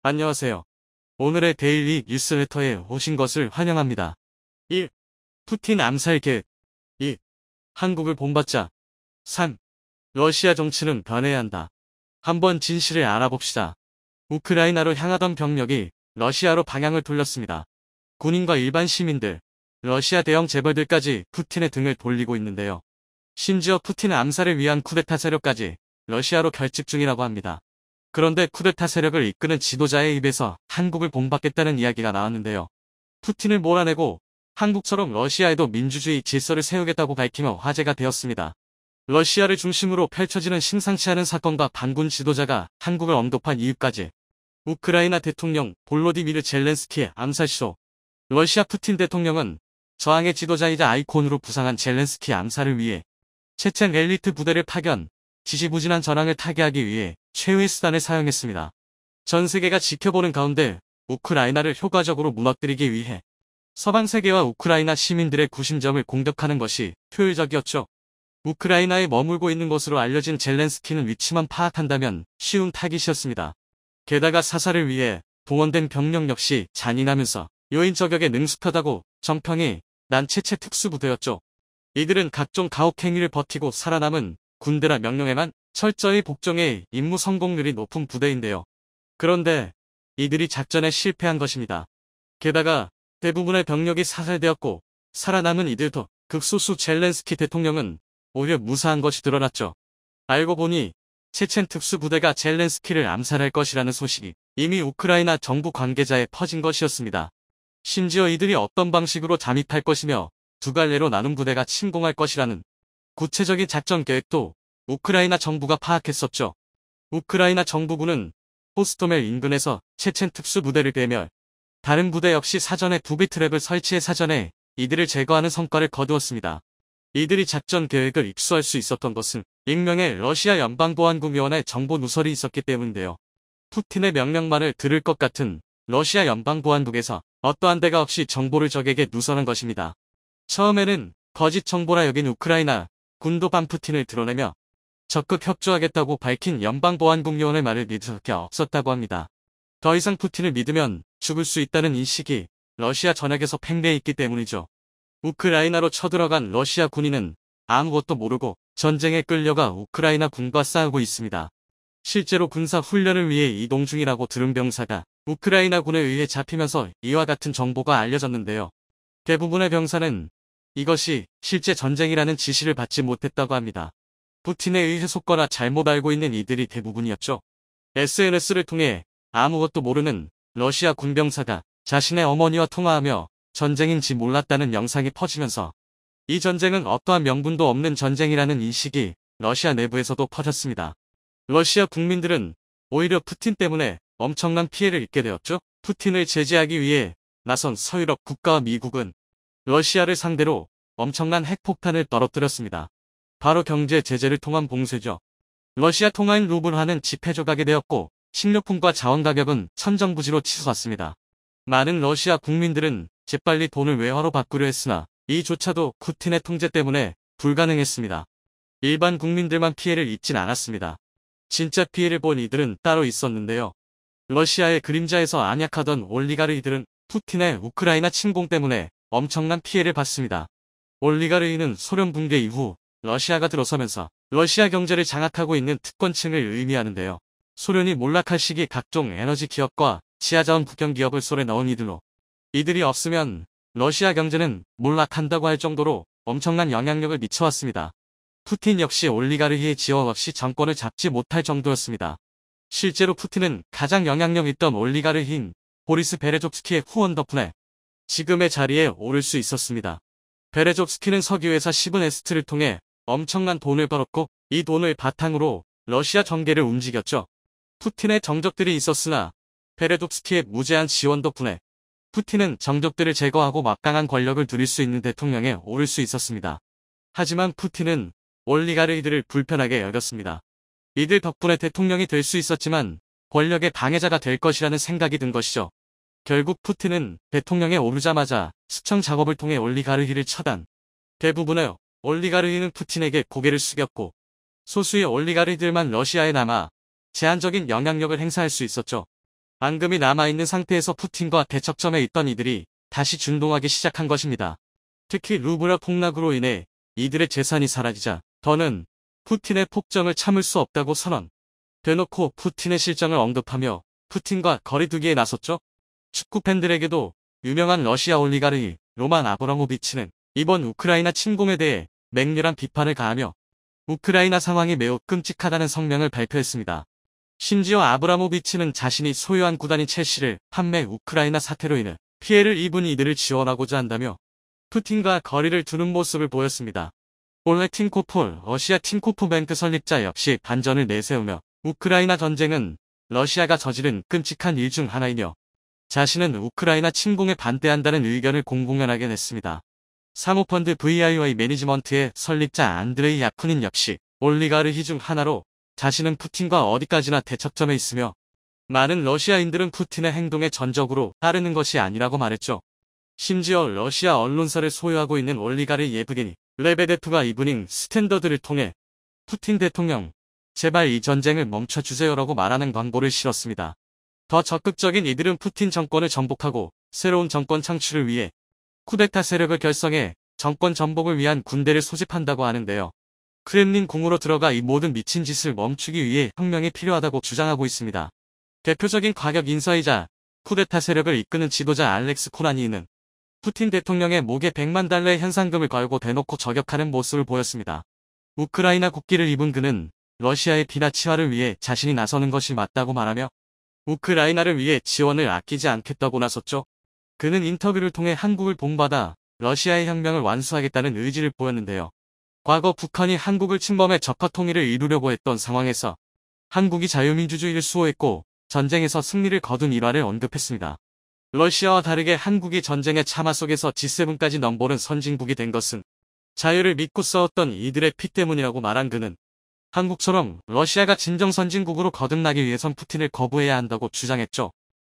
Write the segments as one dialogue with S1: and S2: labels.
S1: 안녕하세요. 오늘의 데일리 뉴스레터에 오신 것을 환영합니다. 1. 푸틴 암살 계획. 2. 한국을 본받자. 3. 러시아 정치는 변해야 한다. 한번 진실을 알아봅시다. 우크라이나로 향하던 병력이 러시아로 방향을 돌렸습니다. 군인과 일반 시민들, 러시아 대형 재벌들까지 푸틴의 등을 돌리고 있는데요. 심지어 푸틴 암살을 위한 쿠데타 세력까지 러시아로 결집 중이라고 합니다. 그런데 쿠데타 세력을 이끄는 지도자의 입에서 한국을 본받겠다는 이야기가 나왔는데요. 푸틴을 몰아내고 한국처럼 러시아에도 민주주의 질서를 세우겠다고 밝히며 화제가 되었습니다. 러시아를 중심으로 펼쳐지는 심상치 않은 사건과 반군 지도자가 한국을 언급한 이유까지. 우크라이나 대통령 볼로디미르 젤렌스키의 암살쇼. 러시아 푸틴 대통령은 저항의 지도자이자 아이콘으로 부상한 젤렌스키 암살을 위해 체첸 엘리트 부대를 파견, 지지부진한 전황을 타개하기 위해 최후의 수단을 사용했습니다. 전 세계가 지켜보는 가운데 우크라이나를 효과적으로 무너뜨리기 위해 서방 세계와 우크라이나 시민들의 구심점을 공격하는 것이 효율적이었죠. 우크라이나에 머물고 있는 것으로 알려진 젤렌스키는 위치만 파악한다면 쉬운 타깃이었습니다. 게다가 사살을 위해 동원된 병력 역시 잔인하면서 요인 저격에 능숙하다고 정평이 난 체체 특수부대였죠. 이들은 각종 가혹행위를 버티고 살아남은 군대라 명령에만 철저히 복종해 임무 성공률이 높은 부대인데요. 그런데 이들이 작전에 실패한 것입니다. 게다가 대부분의 병력이 사살되었고 살아남은 이들도 극소수 젤렌스키 대통령은 오히려 무사한 것이 드러났죠. 알고 보니 체첸 특수부대가 젤렌스키를 암살할 것이라는 소식이 이미 우크라이나 정부 관계자에 퍼진 것이었습니다. 심지어 이들이 어떤 방식으로 잠입할 것이며 두 갈래로 나눈 부대가 침공할 것이라는 구체적인 작전 계획도 우크라이나 정부가 파악했었죠. 우크라이나 정부군은 호스토멜 인근에서 체첸 특수부대를 대멸, 다른 부대 역시 사전에 부비 트랩을 설치해 사전에 이들을 제거하는 성과를 거두었습니다. 이들이 작전 계획을 입수할 수 있었던 것은 익명의 러시아 연방보안국위원회 정보 누설이 있었기 때문인데요. 푸틴의 명령만을 들을 것 같은 러시아 연방보안국에서 어떠한 대가 없이 정보를 적에게 누설한 것입니다. 처음에는 거짓 정보라 여긴 우크라이나 군도 푸틴을 드러내며 적극 협조하겠다고 밝힌 연방보안국위원회 말을 믿을 수밖에 없었다고 합니다. 더 이상 푸틴을 믿으면 죽을 수 있다는 인식이 러시아 전역에서 팽배해 있기 때문이죠. 우크라이나로 쳐들어간 러시아 군인은 아무것도 모르고 전쟁에 끌려가 우크라이나 군과 싸우고 있습니다. 실제로 군사 훈련을 위해 이동 중이라고 들은 병사가 우크라이나 군에 의해 잡히면서 이와 같은 정보가 알려졌는데요. 대부분의 병사는 이것이 실제 전쟁이라는 지시를 받지 못했다고 합니다. 푸틴에 의해 속거나 잘못 알고 있는 이들이 대부분이었죠. SNS를 통해 아무것도 모르는 러시아 군병사가 자신의 어머니와 통화하며 전쟁인지 몰랐다는 영상이 퍼지면서 이 전쟁은 어떠한 명분도 없는 전쟁이라는 인식이 러시아 내부에서도 퍼졌습니다. 러시아 국민들은 오히려 푸틴 때문에 엄청난 피해를 입게 되었죠. 푸틴을 제재하기 위해 나선 서유럽 국가와 미국은 러시아를 상대로 엄청난 핵폭탄을 떨어뜨렸습니다. 바로 경제 제재를 통한 봉쇄죠. 러시아 통화인 루블화는 지폐 조각이 되었고 식료품과 자원 가격은 천정부지로 치솟았습니다. 많은 러시아 국민들은 재빨리 돈을 외화로 바꾸려 했으나 이조차도 푸틴의 통제 때문에 불가능했습니다. 일반 국민들만 피해를 입진 않았습니다. 진짜 피해를 본 이들은 따로 있었는데요. 러시아의 그림자에서 안약하던 올리가르이들은 푸틴의 우크라이나 침공 때문에 엄청난 피해를 봤습니다. 올리가르이는 소련 붕괴 이후 러시아가 들어서면서 러시아 경제를 장악하고 있는 특권층을 의미하는데요. 소련이 몰락할 시기 각종 에너지 기업과 지하자원 국영 기업을 손에 넣은 이들이 없으면 러시아 경제는 몰락한다고 할 정도로 엄청난 영향력을 미쳐왔습니다. 푸틴 역시 올리가르히의 지원 없이 정권을 잡지 못할 정도였습니다. 실제로 푸틴은 가장 영향력 있던 올리가르히인 보리스 베레족스키의 후원 덕분에 지금의 자리에 오를 수 있었습니다. 베레족스키는 석유회사 시브네스트를 통해 엄청난 돈을 벌었고 이 돈을 바탕으로 러시아 정계를 움직였죠. 푸틴의 정적들이 있었으나 베레족스키의 무제한 지원 덕분에 푸틴은 정적들을 제거하고 막강한 권력을 누릴 수 있는 대통령에 오를 수 있었습니다. 하지만 푸틴은 올리가르이들을 불편하게 여겼습니다. 이들 덕분에 대통령이 될 수 있었지만 권력의 방해자가 될 것이라는 생각이 든 것이죠. 결국 푸틴은 대통령에 오르자마자 수청 작업을 통해 올리가르히를 처단. 대부분의 올리가르히는 푸틴에게 고개를 숙였고 소수의 올리가르히들만 러시아에 남아 제한적인 영향력을 행사할 수 있었죠. 앙금이 남아있는 상태에서 푸틴과 대척점에 있던 이들이 다시 준동하기 시작한 것입니다. 특히 루브라 폭락으로 인해 이들의 재산이 사라지자 더는 푸틴의 폭정을 참을 수 없다고 선언. 대놓고 푸틴의 실정을 언급하며 푸틴과 거리두기에 나섰죠. 축구 팬들에게도 유명한 러시아 올리가르히 로만 아브라모비치는 이번 우크라이나 침공에 대해 맹렬한 비판을 가하며 우크라이나 상황이 매우 끔찍하다는 성명을 발표했습니다. 심지어 아브라모비치는 자신이 소유한 구단인 첼시를 판매 우크라이나 사태로 인해 피해를 입은 이들을 지원하고자 한다며 푸틴과 거리를 두는 모습을 보였습니다. 올레 틴코폴 러시아 틴코포뱅크 설립자 역시 반전을 내세우며 우크라이나 전쟁은 러시아가 저지른 끔찍한 일 중 하나이며 자신은 우크라이나 침공에 반대한다는 의견을 공공연하게 냈습니다. 사모펀드 VIY 매니지먼트의 설립자 안드레이 야쿠닌 역시 올리가르히 중 하나로 자신은 푸틴과 어디까지나 대척점에 있으며 많은 러시아인들은 푸틴의 행동에 전적으로 따르는 것이 아니라고 말했죠. 심지어 러시아 언론사를 소유하고 있는 올리가르 예브게니 레베데프가 이브닝 스탠더드를 통해 푸틴 대통령, 제발 이 전쟁을 멈춰주세요라고 말하는 광고를 실었습니다. 더 적극적인 이들은 푸틴 정권을 정복하고 새로운 정권 창출을 위해 쿠데타 세력을 결성해 정권 전복을 위한 군대를 소집한다고 하는데요. 크렘린 궁으로 들어가 이 모든 미친 짓을 멈추기 위해 혁명이 필요하다고 주장하고 있습니다. 대표적인 과격 인사이자 쿠데타 세력을 이끄는 지도자 알렉스 코라니는 푸틴 대통령의 목에 100만 달러의 현상금을 걸고 대놓고 저격하는 모습을 보였습니다. 우크라이나 국기를 입은 그는 러시아의 비나치화를 위해 자신이 나서는 것이 맞다고 말하며 우크라이나를 위해 지원을 아끼지 않겠다고 나섰죠. 그는 인터뷰를 통해 한국을 본받아 러시아의 혁명을 완수하겠다는 의지를 보였는데요. 과거 북한이 한국을 침범해 적화 통일을 이루려고 했던 상황에서 한국이 자유민주주의를 수호했고 전쟁에서 승리를 거둔 일화를 언급했습니다. 러시아와 다르게 한국이 전쟁의 참화 속에서 G7까지 넘보는 선진국이 된 것은 자유를 믿고 싸웠던 이들의 피 때문이라고 말한 그는 한국처럼 러시아가 진정 선진국으로 거듭나기 위해선 푸틴을 거부해야 한다고 주장했죠.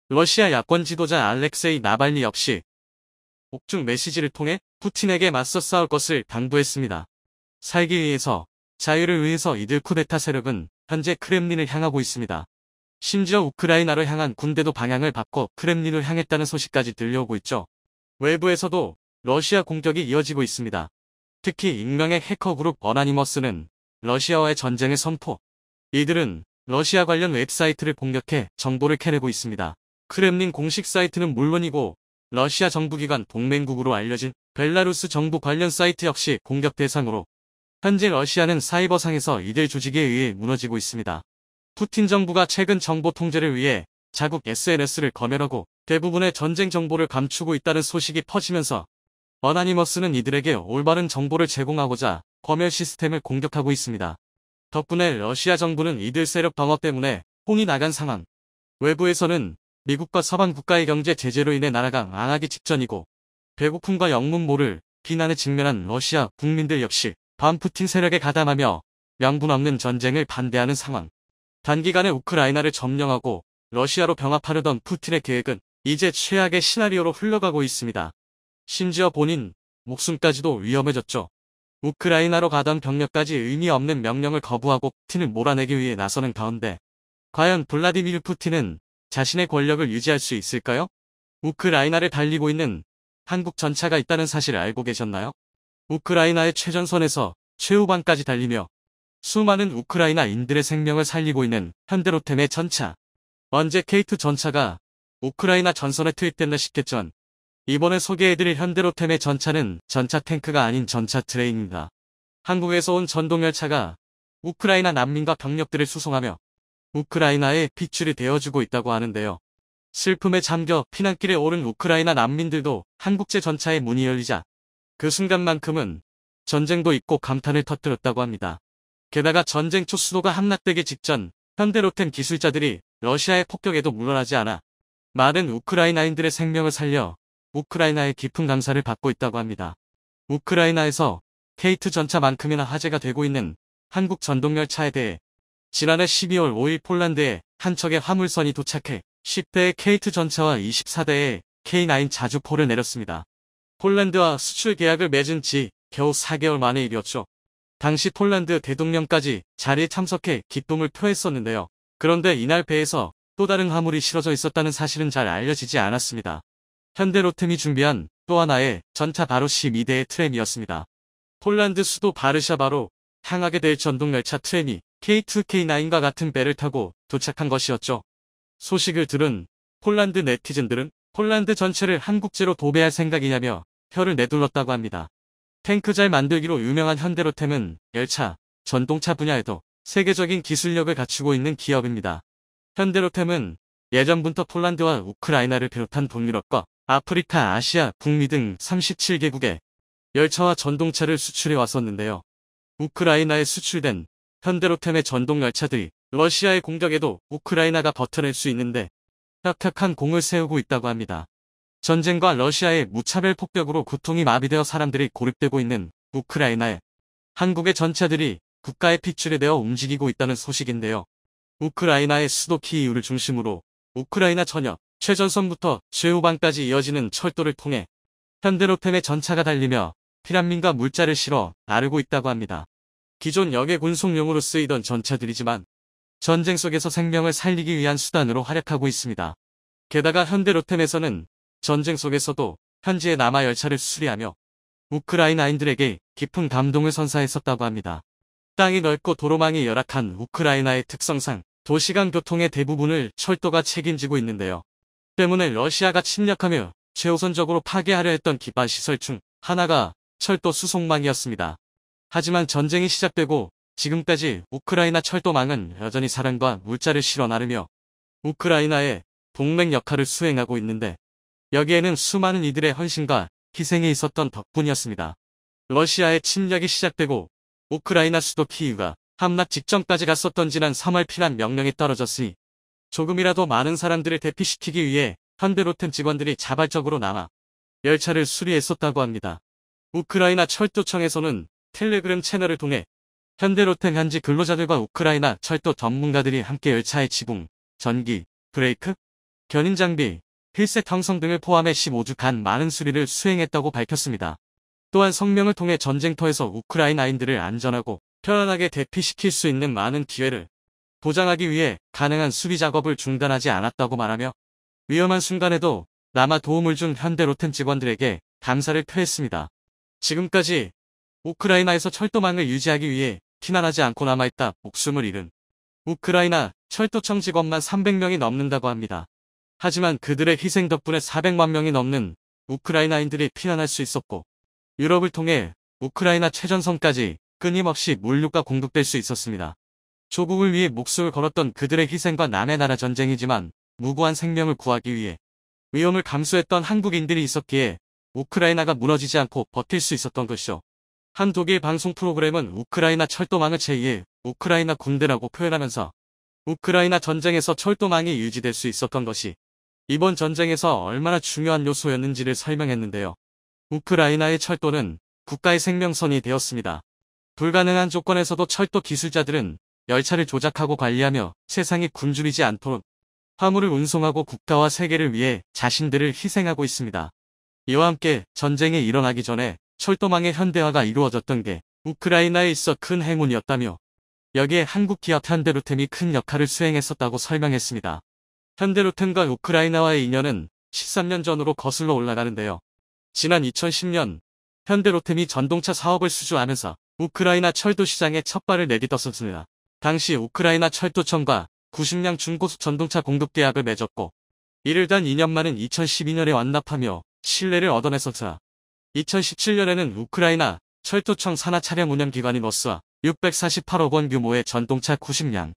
S1: 러시아 야권 지도자 알렉세이 나발리 역시 옥중 메시지를 통해 푸틴에게 맞서 싸울 것을 당부했습니다. 살기 위해서, 자유를 위해서 이들 쿠데타 세력은 현재 크렘린을 향하고 있습니다. 심지어 우크라이나로 향한 군대도 방향을 바꿔 크렘린을 향했다는 소식까지 들려오고 있죠. 외부에서도 러시아 공격이 이어지고 있습니다. 특히 익명의 해커 그룹 어나니머스는 러시아와의 전쟁을 선포. 이들은 러시아 관련 웹사이트를 공격해 정보를 캐내고 있습니다. 크렘린 공식 사이트는 물론이고 러시아 정부기관 동맹국으로 알려진 벨라루스 정부 관련 사이트 역시 공격 대상으로 현재 러시아는 사이버상에서 이들 조직에 의해 무너지고 있습니다. 푸틴 정부가 최근 정보 통제를 위해 자국 SNS를 검열하고 대부분의 전쟁 정보를 감추고 있다는 소식이 퍼지면서 어나니머스는 이들에게 올바른 정보를 제공하고자 검열 시스템을 공격하고 있습니다. 덕분에 러시아 정부는 이들 세력 방어 때문에 혼이 나간 상황. 외부에서는 미국과 서방 국가의 경제 제재로 인해 나라가 망하기 직전이고 배고픔과 영문모를 비난에 직면한 러시아 국민들 역시 반푸틴 세력에 가담하며 명분 없는 전쟁을 반대하는 상황. 단기간에 우크라이나를 점령하고 러시아로 병합하려던 푸틴의 계획은 이제 최악의 시나리오로 흘러가고 있습니다. 심지어 본인 목숨까지도 위험해졌죠. 우크라이나로 가던 병력까지 의미 없는 명령을 거부하고 푸틴을 몰아내기 위해 나서는 가운데 과연 블라디미르 푸틴은 자신의 권력을 유지할 수 있을까요? 우크라이나를 달리고 있는 한국 전차가 있다는 사실을 알고 계셨나요? 우크라이나의 최전선에서 최후방까지 달리며 수많은 우크라이나인들의 생명을 살리고 있는 현대로템의 전차. 언제 K2 전차가 우크라이나 전선에 투입됐나 싶겠지만 이번에 소개해드릴 현대로템의 전차는 전차 탱크가 아닌 전차 트레인입니다. 한국에서 온 전동열차가 우크라이나 난민과 병력들을 수송하며 우크라이나의 핏줄이 되어주고 있다고 하는데요. 슬픔에 잠겨 피난길에 오른 우크라이나 난민들도 한국제 전차의 문이 열리자 그 순간만큼은 전쟁도 잊고 감탄을 터뜨렸다고 합니다. 게다가 전쟁 초 수도가 함락되기 직전 현대로템 기술자들이 러시아의 폭격에도 물러나지 않아 많은 우크라이나인들의 생명을 살려 우크라이나의 깊은 감사를 받고 있다고 합니다. 우크라이나에서 K2 전차만큼이나 화제가 되고 있는 한국 전동열차에 대해 지난해 12월 5일 폴란드에 한 척의 화물선이 도착해 10대의 K2 전차와 24대의 K9 자주포를 내렸습니다. 폴란드와 수출 계약을 맺은 지 겨우 4개월 만의 일이었죠. 당시 폴란드 대통령까지 자리에 참석해 기쁨을 표했었는데요. 그런데 이날 배에서 또 다른 화물이 실어져 있었다는 사실은 잘 알려지지 않았습니다. 현대로템이 준비한 또 하나의 전차 바로 12대의 트램이었습니다. 폴란드 수도 바르샤바로 향하게 될 전동열차 트램이 K2K9과 같은 배를 타고 도착한 것이었죠. 소식을 들은 폴란드 네티즌들은 폴란드 전체를 한국제로 도배할 생각이냐며 혀를 내둘렀다고 합니다. 탱크 잘 만들기로 유명한 현대로템은 열차, 전동차 분야에도 세계적인 기술력을 갖추고 있는 기업입니다. 현대로템은 예전부터 폴란드와 우크라이나를 비롯한 동유럽과 아프리카, 아시아, 북미 등 37개국에 열차와 전동차를 수출해 왔었는데요. 우크라이나에 수출된 현대로템의 전동열차들이 러시아의 공격에도 우크라이나가 버텨낼 수 있는데 혁혁한 공을 세우고 있다고 합니다. 전쟁과 러시아의 무차별 폭격으로 고통이 마비되어 사람들이 고립되고 있는 우크라이나에 한국의 전차들이 국가의 핏줄에 대어 움직이고 있다는 소식인데요. 우크라이나의 수도 키이우를 중심으로 우크라이나 전역 최전선부터 최후방까지 이어지는 철도를 통해 현대로템의 전차가 달리며 피난민과 물자를 실어 나르고 있다고 합니다. 기존 역의 군송용으로 쓰이던 전차들이지만 전쟁 속에서 생명을 살리기 위한 수단으로 활약하고 있습니다. 게다가 현대로템에서는 전쟁 속에서도 현지의 남아 열차를 수리하며 우크라이나인들에게 깊은 감동을 선사했었다고 합니다. 땅이 넓고 도로망이 열악한 우크라이나의 특성상 도시간 교통의 대부분을 철도가 책임지고 있는데요. 때문에 러시아가 침략하며 최우선적으로 파괴하려 했던 기반 시설 중 하나가 철도 수송망이었습니다. 하지만 전쟁이 시작되고 지금까지 우크라이나 철도망은 여전히 사람과 물자를 실어 나르며 우크라이나의 동맹 역할을 수행하고 있는데 여기에는 수많은 이들의 헌신과 희생이 있었던 덕분이었습니다. 러시아의 침략이 시작되고 우크라이나 수도 키이우가 함락 직전까지 갔었던 지난 3월 피난 명령이 떨어졌으니 조금이라도 많은 사람들을 대피시키기 위해 현대로템 직원들이 자발적으로 남아 열차를 수리했었다고 합니다. 우크라이나 철도청에서는 텔레그램 채널을 통해 현대로템 현지 근로자들과 우크라이나 철도 전문가들이 함께 열차의 지붕, 전기, 브레이크, 견인 장비, 필색 형성 등을 포함해 15주간 많은 수리를 수행했다고 밝혔습니다. 또한 성명을 통해 전쟁터에서 우크라이나인들을 안전하고 편안하게 대피시킬 수 있는 많은 기회를 보장하기 위해 가능한 수리 작업을 중단하지 않았다고 말하며 위험한 순간에도 남아 도움을 준 현대로템 직원들에게 감사를 표했습니다. 지금까지 우크라이나에서 철도망을 유지하기 위해 피난하지 않고 남아있다 목숨을 잃은 우크라이나 철도청 직원만 300명이 넘는다고 합니다. 하지만 그들의 희생 덕분에 400만 명이 넘는 우크라이나인들이 피난할 수 있었고 유럽을 통해 우크라이나 최전선까지 끊임없이 물류가 공급될 수 있었습니다. 조국을 위해 목숨을 걸었던 그들의 희생과 남의 나라 전쟁이지만 무고한 생명을 구하기 위해 위험을 감수했던 한국인들이 있었기에 우크라이나가 무너지지 않고 버틸 수 있었던 것이죠. 한 독일 방송 프로그램은 우크라이나 철도망을 제2의 우크라이나 군대라고 표현하면서 우크라이나 전쟁에서 철도망이 유지될 수 있었던 것이 이번 전쟁에서 얼마나 중요한 요소였는지를 설명했는데요. 우크라이나의 철도는 국가의 생명선이 되었습니다. 불가능한 조건에서도 철도 기술자들은 열차를 조작하고 관리하며 세상이 굶주리지 않도록 화물을 운송하고 국가와 세계를 위해 자신들을 희생하고 있습니다. 이와 함께 전쟁이 일어나기 전에 철도망의 현대화가 이루어졌던 게 우크라이나에 있어 큰 행운이었다며 여기에 한국 기업 현대로템이 큰 역할을 수행했었다고 설명했습니다. 현대로템과 우크라이나와의 인연은 13년 전으로 거슬러 올라가는데요. 지난 2010년 현대로템이 전동차 사업을 수주하면서 우크라이나 철도 시장에 첫 발을 내딛었습니다. 당시 우크라이나 철도청과 90량 중고속 전동차 공급 계약을 맺었고 이를 단 2년 만인 2012년에 완납하며 신뢰를 얻어냈었으나 2017년에는 우크라이나 철도청 산하 차량 운영 기관인 워스와 648억 원 규모의 전동차 90량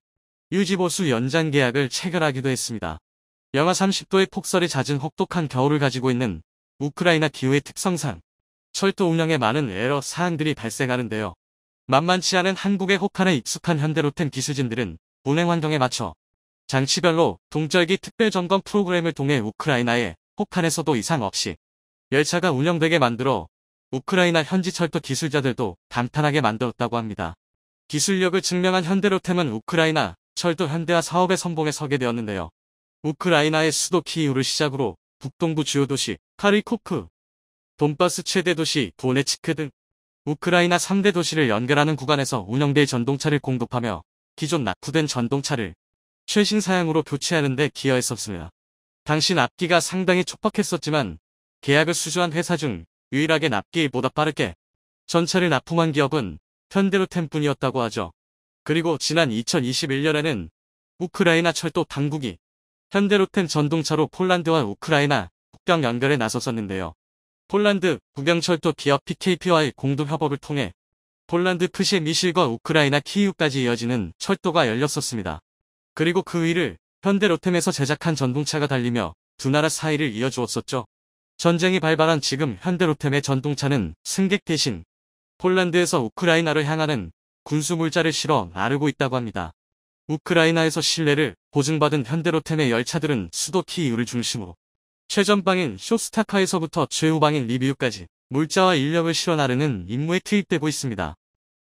S1: 유지보수 연장 계약을 체결하기도 했습니다. 영하 30도의 폭설이 잦은 혹독한 겨울을 가지고 있는 우크라이나 기후의 특성상 철도 운영에 많은 에러 사항들이 발생하는데요. 만만치 않은 한국의 혹한에 익숙한 현대로템 기술진들은 운행 환경에 맞춰 장치별로 동절기 특별 점검 프로그램을 통해 우크라이나의 혹한에서도 이상 없이 열차가 운영되게 만들어 우크라이나 현지 철도 기술자들도 감탄하게 만들었다고 합니다. 기술력을 증명한 현대로템은 우크라이나 철도 현대화 사업의 선봉에 서게 되었는데요. 우크라이나의 수도 키이우를 시작으로 북동부 주요 도시 카리코프, 돈바스 최대 도시 도네츠크 등 우크라이나 3대 도시를 연결하는 구간에서 운영될 전동차를 공급하며 기존 낙후된 전동차를 최신 사양으로 교체하는 데 기여했었습니다. 당시 납기가 상당히 촉박했었지만 계약을 수주한 회사 중 유일하게 납기보다 빠르게 전차를 납품한 기업은 현대로템뿐이었다고 하죠. 그리고 지난 2021년에는 우크라이나 철도 당국이 현대로템 전동차로 폴란드와 우크라이나 국경 연결에 나섰었는데요. 폴란드 국영철도 기업 PKP와의 공동 협업을 통해 폴란드 프시미실과 우크라이나 키이우까지 이어지는 철도가 열렸었습니다. 그리고 그 위를 현대로템에서 제작한 전동차가 달리며 두 나라 사이를 이어주었었죠. 전쟁이 발발한 지금 현대로템의 전동차는 승객 대신 폴란드에서 우크라이나로 향하는 군수물자를 실어 나르고 있다고 합니다. 우크라이나에서 신뢰를 보증받은 현대로템의 열차들은 수도 키이우를 중심으로 최전방인 쇼스타카에서부터 최후방인 리비우까지 물자와 인력을 실어 나르는 임무에 투입되고 있습니다.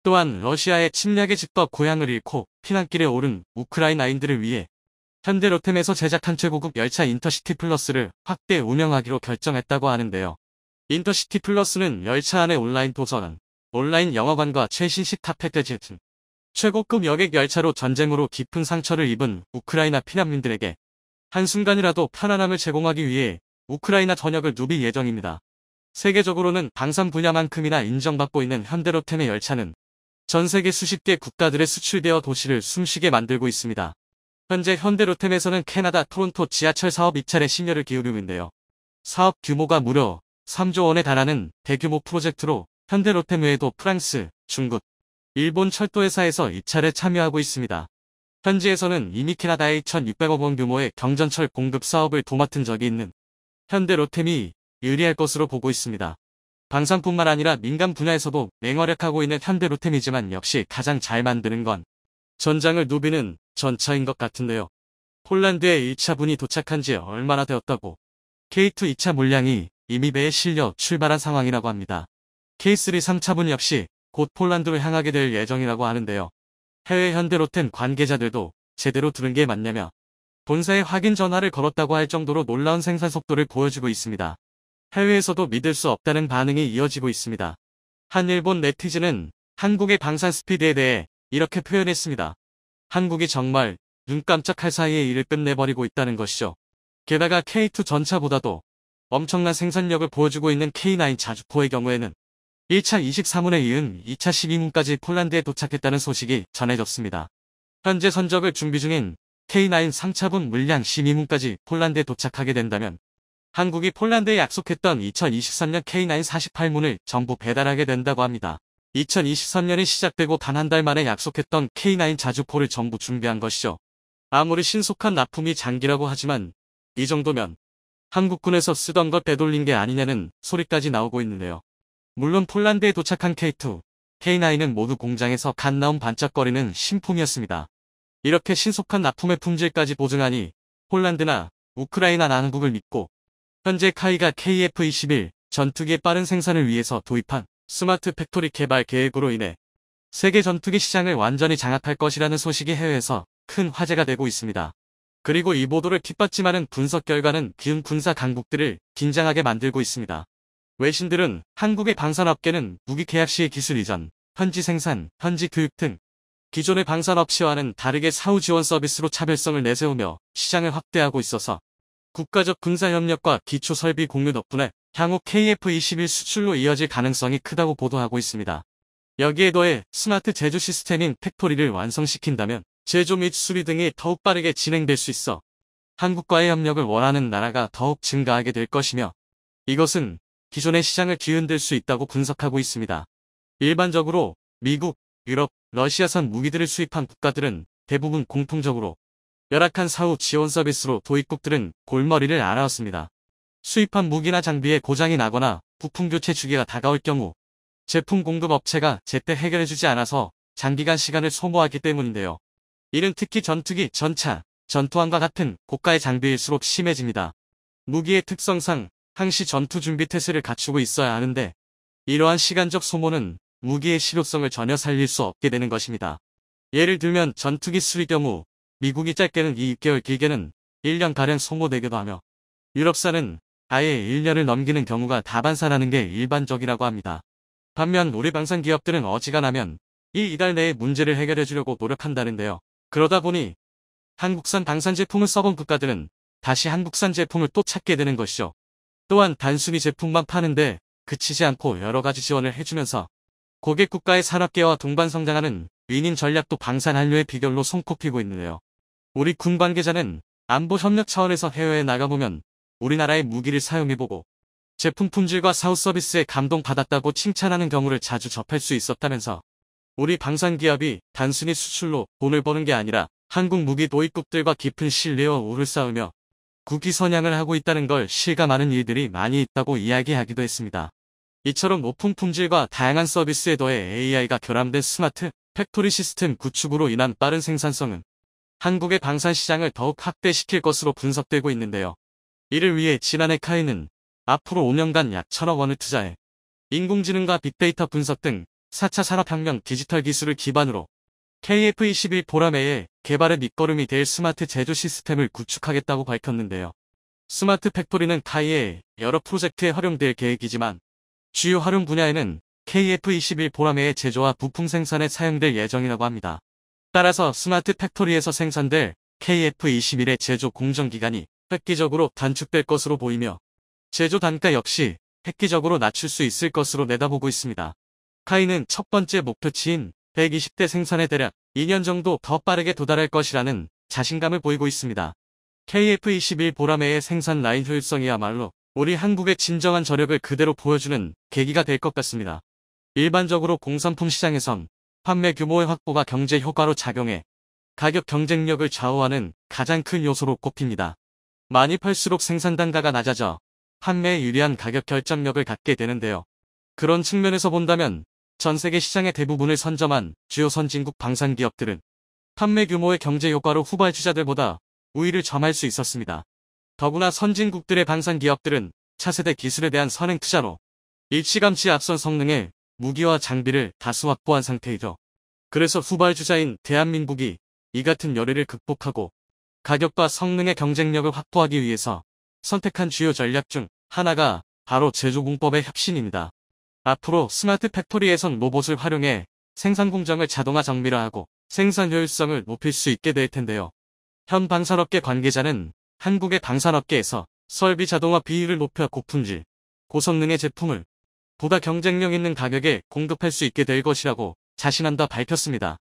S1: 또한 러시아의 침략에 집과 고향을 잃고 피난길에 오른 우크라이나인들을 위해 현대로템에서 제작한 최고급 열차 인터시티 플러스를 확대 운영하기로 결정했다고 하는데요. 인터시티 플러스는 열차 안의 온라인 도서관, 온라인 영화관과 최신 식탁 패키지 등 최고급 여객 열차로 전쟁으로 깊은 상처를 입은 우크라이나 피난민들에게 한순간이라도 편안함을 제공하기 위해 우크라이나 전역을 누빌 예정입니다. 세계적으로는 방산 분야만큼이나 인정받고 있는 현대로템의 열차는 전 세계 수십 개 국가들에 수출되어 도시를 숨쉬게 만들고 있습니다. 현재 현대로템에서는 캐나다 토론토 지하철 사업 입찰에 심려를 기울이고 있는데요. 사업 규모가 무려 3조 원에 달하는 대규모 프로젝트로 현대로템 외에도 프랑스, 중국, 일본 철도회사에서 입찰에 참여하고 있습니다. 현지에서는 이미 캐나다의 1,600억 원 규모의 경전철 공급 사업을 도맡은 적이 있는 현대로템이 유리할 것으로 보고 있습니다. 방산뿐만 아니라 민간 분야에서도 맹활약하고 있는 현대로템이지만 역시 가장 잘 만드는 건 전장을 누비는 전차인 것 같은데요. 폴란드에 1차분이 도착한 지 얼마나 되었다고 K2 2차 물량이 이미 배에 실려 출발한 상황이라고 합니다. K3 3차분 역시 곧 폴란드로 향하게 될 예정이라고 하는데요. 해외 현대로템 관계자들도 제대로 들은 게 맞냐며 본사에 확인 전화를 걸었다고 할 정도로 놀라운 생산 속도를 보여주고 있습니다. 해외에서도 믿을 수 없다는 반응이 이어지고 있습니다. 한 일본 네티즌은 한국의 방산 스피드에 대해 이렇게 표현했습니다. 한국이 정말 눈 깜짝할 사이에 일을 끝내버리고 있다는 것이죠. 게다가 K2 전차보다도 엄청난 생산력을 보여주고 있는 K9 자주포의 경우에는 1차 23문에 이은 2차 12문까지 폴란드에 도착했다는 소식이 전해졌습니다. 현재 선적을 준비 중인 K9 3차분 물량 12문까지 폴란드에 도착하게 된다면 한국이 폴란드에 약속했던 2023년 K9 48문을 전부 배달하게 된다고 합니다. 2023년이 시작되고 단 한 달 만에 약속했던 K9 자주포를 전부 준비한 것이죠. 아무리 신속한 납품이 장기라고 하지만 이 정도면 한국군에서 쓰던 걸 되돌린 게 아니냐는 소리까지 나오고 있는데요. 물론 폴란드에 도착한 K2, K9은 모두 공장에서 갓 나온 반짝거리는 신품이었습니다. 이렇게 신속한 납품의 품질까지 보증하니 폴란드나 우크라이나 난국을 믿고 현재 카이가 KF-21 전투기의 빠른 생산을 위해서 도입한 스마트 팩토리 개발 계획으로 인해 세계 전투기 시장을 완전히 장악할 것이라는 소식이 해외에서 큰 화제가 되고 있습니다. 그리고 이 보도를 뒷받침하는 분석 결과는 기운 군사 강국들을 긴장하게 만들고 있습니다. 외신들은 한국의 방산업계는 무기 계약 시의 기술 이전, 현지 생산, 현지 교육 등 기존의 방산업체와는 다르게 사후 지원 서비스로 차별성을 내세우며 시장을 확대하고 있어서 국가적 군사협력과 기초설비 공유 덕분에 향후 KF-21 수출로 이어질 가능성이 크다고 보도하고 있습니다. 여기에 더해 스마트 제조 시스템인 팩토리를 완성시킨다면 제조 및 수리 등이 더욱 빠르게 진행될 수 있어 한국과의 협력을 원하는 나라가 더욱 증가하게 될 것이며 이것은 기존의 시장을 뒤흔들 수 있다고 분석하고 있습니다. 일반적으로 미국, 유럽, 러시아산 무기들을 수입한 국가들은 대부분 공통적으로 열악한 사후 지원 서비스로 도입국들은 골머리를 앓아왔습니다. 수입한 무기나 장비에 고장이 나거나 부품 교체 주기가 다가올 경우 제품 공급 업체가 제때 해결해주지 않아서 장기간 시간을 소모하기 때문인데요. 이는 특히 전투기, 전차, 전투함과 같은 고가의 장비일수록 심해집니다. 무기의 특성상 항시 전투 준비 태세를 갖추고 있어야 하는데 이러한 시간적 소모는 무기의 실효성을 전혀 살릴 수 없게 되는 것입니다. 예를 들면 전투기 수리 경우 미국이 짧게는 2개월 길게는 1년가량 소모되기도 하며 유럽산은 아예 1년을 넘기는 경우가 다반사라는 게 일반적이라고 합니다. 반면 우리 방산 기업들은 어지간하면 이달 내에 문제를 해결해 주려고 노력한다는데요. 그러다 보니 한국산 방산 제품을 써본 국가들은 다시 한국산 제품을 또 찾게 되는 것이죠. 또한 단순히 제품만 파는데 그치지 않고 여러 가지 지원을 해주면서 고객 국가의 산업계와 동반 성장하는 윈윈 전략도 방산 한류의 비결로 손꼽히고 있는데요. 우리 군 관계자는 안보 협력 차원에서 해외에 나가보면 우리나라의 무기를 사용해보고 제품 품질과 사후 서비스에 감동받았다고 칭찬하는 경우를 자주 접할 수 있었다면서 우리 방산기업이 단순히 수출로 돈을 버는 게 아니라 한국 무기 도입국들과 깊은 신뢰와 우를 쌓으며 국위 선양을 하고 있다는 걸 실감하는 일들이 많이 있다고 이야기하기도 했습니다. 이처럼 높은 품질과 다양한 서비스에 더해 AI가 결함된 스마트 팩토리 시스템 구축으로 인한 빠른 생산성은 한국의 방산 시장을 더욱 확대시킬 것으로 분석되고 있는데요. 이를 위해 지난해 카이는 앞으로 5년간 약 1,000억 원을 투자해 인공지능과 빅데이터 분석 등 4차 산업혁명 디지털 기술을 기반으로 KF21 보라매의 개발의 밑거름이 될 스마트 제조 시스템을 구축하겠다고 밝혔는데요. 스마트 팩토리는 카이의 여러 프로젝트에 활용될 계획이지만 주요 활용 분야에는 KF21 보라매의 제조와 부품 생산에 사용될 예정이라고 합니다. 따라서 스마트 팩토리에서 생산될 KF21의 제조 공정 기간이 획기적으로 단축될 것으로 보이며 제조 단가 역시 획기적으로 낮출 수 있을 것으로 내다보고 있습니다. 카이는 첫 번째 목표치인 120대 생산에 대략 2년 정도 더 빠르게 도달할 것이라는 자신감을 보이고 있습니다. KF21 보라매의 생산 라인 효율성이야말로 우리 한국의 진정한 저력을 그대로 보여주는 계기가 될 것 같습니다. 일반적으로 공산품 시장에선 판매 규모의 확보가 경제 효과로 작용해 가격 경쟁력을 좌우하는 가장 큰 요소로 꼽힙니다. 많이 팔수록 생산 단가가 낮아져 판매에 유리한 가격 결정력을 갖게 되는데요. 그런 측면에서 본다면 전 세계 시장의 대부분을 선점한 주요 선진국 방산 기업들은 판매 규모의 경제 효과로 후발주자들보다 우위를 점할 수 있었습니다. 더구나 선진국들의 방산 기업들은 차세대 기술에 대한 선행 투자로 일찌감치 앞선 성능의 무기와 장비를 다수 확보한 상태이죠. 그래서 후발주자인 대한민국이 이 같은 열애를 극복하고 가격과 성능의 경쟁력을 확보하기 위해서 선택한 주요 전략 중 하나가 바로 제조공법의 혁신입니다. 앞으로 스마트 팩토리에선 로봇을 활용해 생산 공정을 자동화 정밀화하고 생산 효율성을 높일 수 있게 될 텐데요. 현 방산업계 관계자는 한국의 방산업계에서 설비 자동화 비율을 높여 고품질, 고성능의 제품을 보다 경쟁력 있는 가격에 공급할 수 있게 될 것이라고 자신한다 밝혔습니다.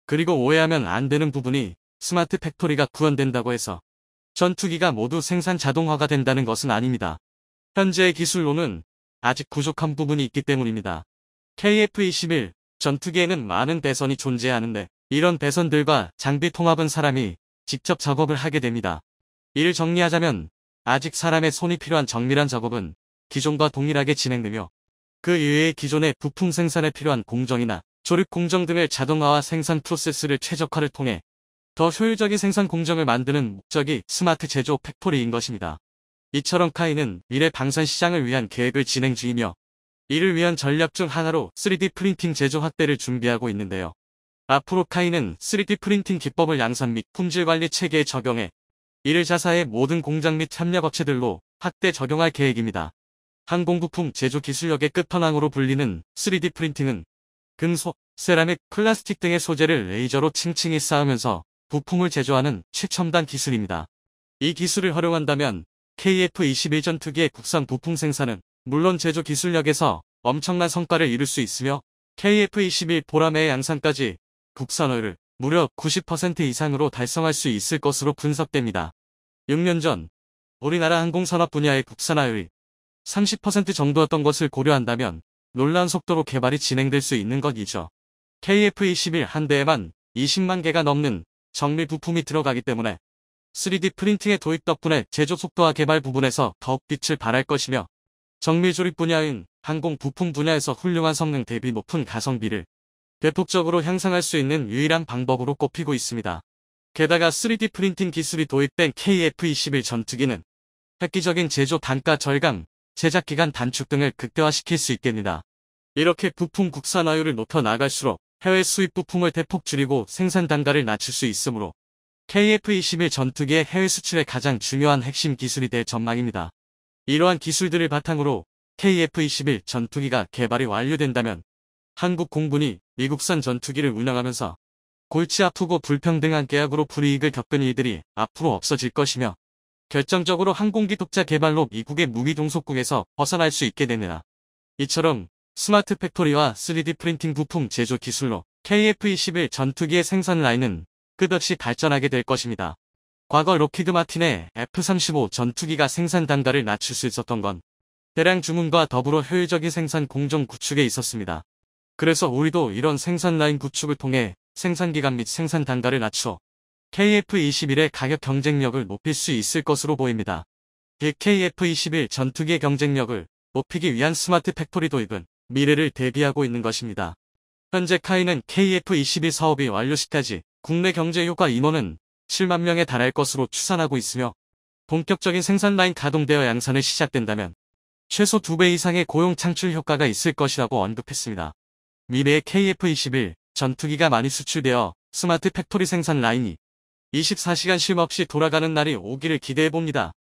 S1: 그리고 오해하면 안 되는 부분이 스마트 팩토리가 구현된다고 해서 전투기가 모두 생산 자동화가 된다는 것은 아닙니다. 현재의 기술로는 아직 부족한 부분이 있기 때문입니다. KF21 전투기에는 많은 배선이 존재하는데 이런 배선들과 장비 통합은 사람이 직접 작업을 하게 됩니다. 이를 정리하자면 아직 사람의 손이 필요한 정밀한 작업은 기존과 동일하게 진행되며 그 이외의 기존의 부품 생산에 필요한 공정이나 조립 공정 등을 자동화와 생산 프로세스를 최적화를 통해 더 효율적인 생산 공정을 만드는 목적이 스마트 제조 팩토리인 것입니다. 이처럼 카이는 미래 방산 시장을 위한 계획을 진행 중이며 이를 위한 전략 중 하나로 3D 프린팅 제조 확대를 준비하고 있는데요. 앞으로 카이는 3D 프린팅 기법을 양산 및 품질 관리 체계에 적용해 이를 자사의 모든 공장 및 협력업체들로 확대 적용할 계획입니다. 항공부품 제조 기술력의 끝판왕으로 불리는 3D 프린팅은 금속, 세라믹, 플라스틱 등의 소재를 레이저로 층층이 쌓으면서 부품을 제조하는 최첨단 기술입니다. 이 기술을 활용한다면 KF21 전투기의 국산 부품 생산은 물론 제조 기술력에서 엄청난 성과를 이룰 수 있으며 KF21 보라매의 양산까지 국산화를 무려 90% 이상으로 달성할 수 있을 것으로 분석됩니다. 6년 전 우리나라 항공산업 분야의 국산화율이 30% 정도였던 것을 고려한다면 놀라운 속도로 개발이 진행될 수 있는 것이죠. KF21 한 대에만 20만 개가 넘는 정밀 부품이 들어가기 때문에 3D 프린팅의 도입 덕분에 제조 속도와 개발 부분에서 더욱 빛을 발할 것이며 정밀 조립 분야인 항공 부품 분야에서 훌륭한 성능 대비 높은 가성비를 대폭적으로 향상할 수 있는 유일한 방법으로 꼽히고 있습니다. 게다가 3D 프린팅 기술이 도입된 KF21 전투기는 획기적인 제조 단가 절감, 제작 기간 단축 등을 극대화시킬 수 있겠습니다. 이렇게 부품 국산화율을 높여 나갈수록 해외 수입 부품을 대폭 줄이고 생산 단가를 낮출 수 있으므로 KF21 전투기의 해외 수출의 가장 중요한 핵심 기술이 될 전망입니다. 이러한 기술들을 바탕으로 KF21 전투기가 개발이 완료된다면 한국 공군이 미국산 전투기를 운영하면서 골치 아프고 불평등한 계약으로 불이익을 겪은 일들이 앞으로 없어질 것이며 결정적으로 항공기 독자 개발로 미국의 무기 종속국에서 벗어날 수 있게 되느라 이처럼 스마트 팩토리와 3D 프린팅 부품 제조 기술로 KF-21 전투기의 생산 라인은 끝없이 발전하게 될 것입니다. 과거 록히드 마틴의 F-35 전투기가 생산 단가를 낮출 수 있었던 건 대량 주문과 더불어 효율적인 생산 공정 구축에 있었습니다. 그래서 우리도 이런 생산 라인 구축을 통해 생산 기간 및 생산 단가를 낮춰 KF-21의 가격 경쟁력을 높일 수 있을 것으로 보입니다. 이 KF-21 전투기의 경쟁력을 높이기 위한 스마트 팩토리 도입은 미래를 대비하고 있는 것입니다. 현재 카이는 KF-21 사업이 완료 시까지 국내 경제 효과 인원은 7만 명에 달할 것으로 추산하고 있으며 본격적인 생산 라인 가동되어 양산을 시작된다면 최소 2배 이상의 고용 창출 효과가 있을 것이라고 언급했습니다. 미래의 KF-21 전투기가 많이 수출되어 스마트 팩토리 생산 라인이 24시간 쉼 없이 돌아가는 날이 오기를 기대해봅니다.